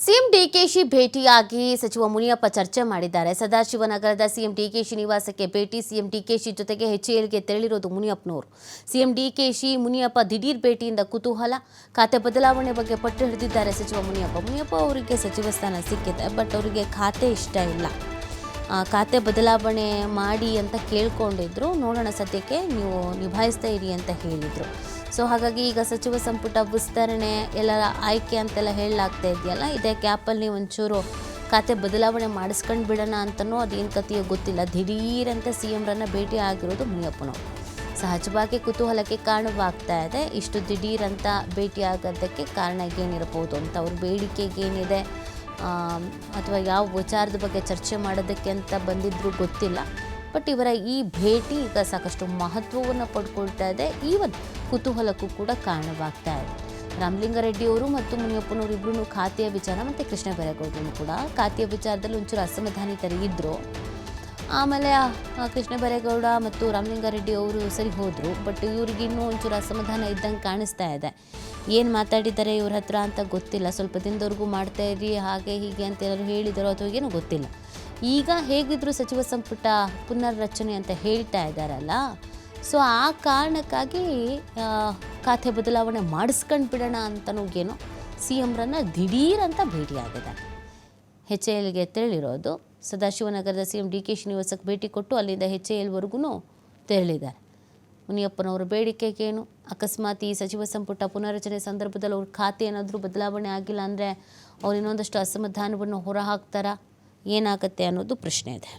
CM DKShi ಭೇಟಿಯಾಗಿ ಸಚಿವ ಮುನಿಯಪ್ಪ ಚರ್ಚೆ ಮಾಡಿದ್ದಾರೆ. ಸದಾಶಿವನಗರದ ಸಿಎಂ ಡಿಕೆಶಿ ನಿವಾಸಕ್ಕೆ ಭೇಟಿ. ಸಿಎಂ ಡಿಕೆಶಿ ಜೊತೆಗೆ ಎಚ್ಎಎಲ್ಗೆ ತೆರಳಿರೋದು ಮುನಿಯಪ್ಪನವರು. ಸಿಎಂ ಡಿಕೆಶಿ ಮುನಿಯಪ್ಪ ದಿಢೀರ್ ಭೇಟಿಯಿಂದ ಕುತೂಹಲ. ಖಾತೆ ಬದಲಾವಣೆ ಬಗ್ಗೆ ಪಟ್ಟು ಹಿಡಿದಿದ್ದಾರೆ ಸಚಿವ ಮುನಿಯಪ್ಪ ಅವರಿಗೆ ಸಚಿವ ಸ್ಥಾನ ಸಿಕ್ಕಿದೆ, ಬಟ್ ಅವರಿಗೆ ಖಾತೆ ಇಷ್ಟ ಇಲ್ಲ. ಖಾತೆ ಬದಲಾವಣೆ ಮಾಡಿ ಅಂತ ಕೇಳ್ಕೊಂಡಿದ್ರು. ನೋಡೋಣ, ಸದ್ಯಕ್ಕೆ ನೀವು ನಿಭಾಯಿಸ್ತಾ ಇರಿ ಅಂತ ಹೇಳಿದರು. ಸೊ ಹಾಗಾಗಿ ಈಗ ಸಚಿವ ಸಂಪುಟ ವಿಸ್ತರಣೆ ಎಲ್ಲರ ಆಯ್ಕೆ ಅಂತೆಲ್ಲ ಹೇಳಲಾಗ್ತಾ ಇದೆಯಲ್ಲ, ಇದೇ ಗ್ಯಾಪಲ್ಲಿ ಒಂಚೂರು ಖಾತೆ ಬದಲಾವಣೆ ಮಾಡಿಸ್ಕೊಂಡು ಬಿಡೋಣ ಅಂತನೋ ಅದೇನು ಕಥೆಯೋ ಗೊತ್ತಿಲ್ಲ. ದಿಢೀರಂತೆ ಸಿ ಎಂರನ್ನು ಭೇಟಿ ಆಗಿರೋದು ಮುನಿಯಪ್ಪನವರು. ಸಹಜವಾಗಿ ಕುತೂಹಲಕ್ಕೆ ಕಾರಣವಾಗ್ತಾ ಇದೆ. ಇಷ್ಟು ದಿಢೀರಂತ ಭೇಟಿ ಆಗೋದಕ್ಕೆ ಕಾರಣ ಏನಿರ್ಬೋದು ಅಂತ, ಅವ್ರ ಬೇಡಿಕೆಗೇನಿದೆ ಅಥವಾ ಯಾವ ವಿಚಾರದ ಬಗ್ಗೆ ಚರ್ಚೆ ಮಾಡೋದಕ್ಕೆ ಅಂತ ಬಂದಿದ್ದರೂ ಗೊತ್ತಿಲ್ಲ. ಬಟ್ ಇವರ ಈ ಭೇಟಿ ಈಗ ಸಾಕಷ್ಟು ಮಹತ್ವವನ್ನು ಪಡ್ಕೊಳ್ತಾ ಇದೆ. ಈವನ್ ಕುತೂಹಲಕ್ಕೂ ಕೂಡ ಕಾರಣವಾಗ್ತಾ ಇದೆ. ರಾಮಲಿಂಗಾರೆಡ್ಡಿ ಅವರು ಮತ್ತು ಮುನಿಯಪ್ಪನವರು ಇಬ್ಬರೂ ಖಾತೆಯ ವಿಚಾರ ಮತ್ತು ಕೃಷ್ಣ ಬೈರೇಗೌಡರು ಕೂಡ ಖಾತೆಯ ವಿಚಾರದಲ್ಲಿ ಒಂಚೂರು ಅಸಮಾಧಾನಿತರು ಇದ್ದರು. ಆಮೇಲೆ ಕೃಷ್ಣ ಬೈರೇಗೌಡ ಮತ್ತು ರಾಮಲಿಂಗಾರೆಡ್ಡಿ ಅವರು ಸರಿ ಹೋದರು. ಬಟ್ ಇವ್ರಿಗಿನ್ನೂ ಒಂಚೂರು ಅಸಮಾಧಾನ ಇದ್ದಂಗೆ ಕಾಣಿಸ್ತಾ ಇದೆ. ಏನು ಮಾತಾಡಿದ್ದಾರೆ ಇವ್ರ ಹತ್ರ ಅಂತ ಗೊತ್ತಿಲ್ಲ. ಸ್ವಲ್ಪ ದಿನದವರೆಗೂ ಮಾಡ್ತಾ ಇರಿ ಹಾಗೆ ಹೀಗೆ ಅಂತ ಎಲ್ಲರೂ ಹೇಳಿದರು ಅಥವಾ ಏನೂ ಗೊತ್ತಿಲ್ಲ. ಈಗ ಹೇಗಿದ್ರು ಸಚಿವ ಸಂಪುಟ ಪುನರ್ರಚನೆ ಅಂತ ಹೇಳ್ತಾ ಇದ್ದಾರಲ್ಲ, ಸೊ ಆ ಕಾರಣಕ್ಕಾಗಿ ಖಾತೆ ಬದಲಾವಣೆ ಮಾಡಿಸ್ಕೊಂಡು ಬಿಡೋಣ ಅಂತನೂ ಏನೋ ಸಿ ಎಂರನ್ನು ದಿಢೀರಂತ ಭೇಟಿಯಾಗಿದ್ದಾರೆ. ಎಚ್ಎಎಲ್ಗೆ ತೆರಳಿರೋದು. ಸದಾಶಿವನಗರದ ಸಿಎಂ ಡಿಕೆಶಿ ನಿವಾಸಕ್ಕೆ ಭೇಟಿ ಕೊಟ್ಟು ಅಲ್ಲಿಂದ ಎಚ್ಎಎಲ್ವರೆಗೂ ತೆರಳಿದ್ದಾರೆ. ಮುನಿಯಪ್ಪನವರ ಬೇಡಿಕೆಗೇನು, ಅಕಸ್ಮಾತ್ ಈ ಸಚಿವ ಸಂಪುಟ ಪುನರ್ರಚನೆ ಸಂದರ್ಭದಲ್ಲಿ ಅವ್ರ ಖಾತೆ ಏನಾದರೂ ಬದಲಾವಣೆ ಆಗಿಲ್ಲ ಅಂದರೆ ಅವ್ರು ಇನ್ನೊಂದಷ್ಟು ಅಸಮಾಧಾನವನ್ನು ಹೊರಹಾಕ್ತಾರಾ, ಏನಾಗುತ್ತೆ ಅನ್ನೋದು ಪ್ರಶ್ನೆ ಇದೆ.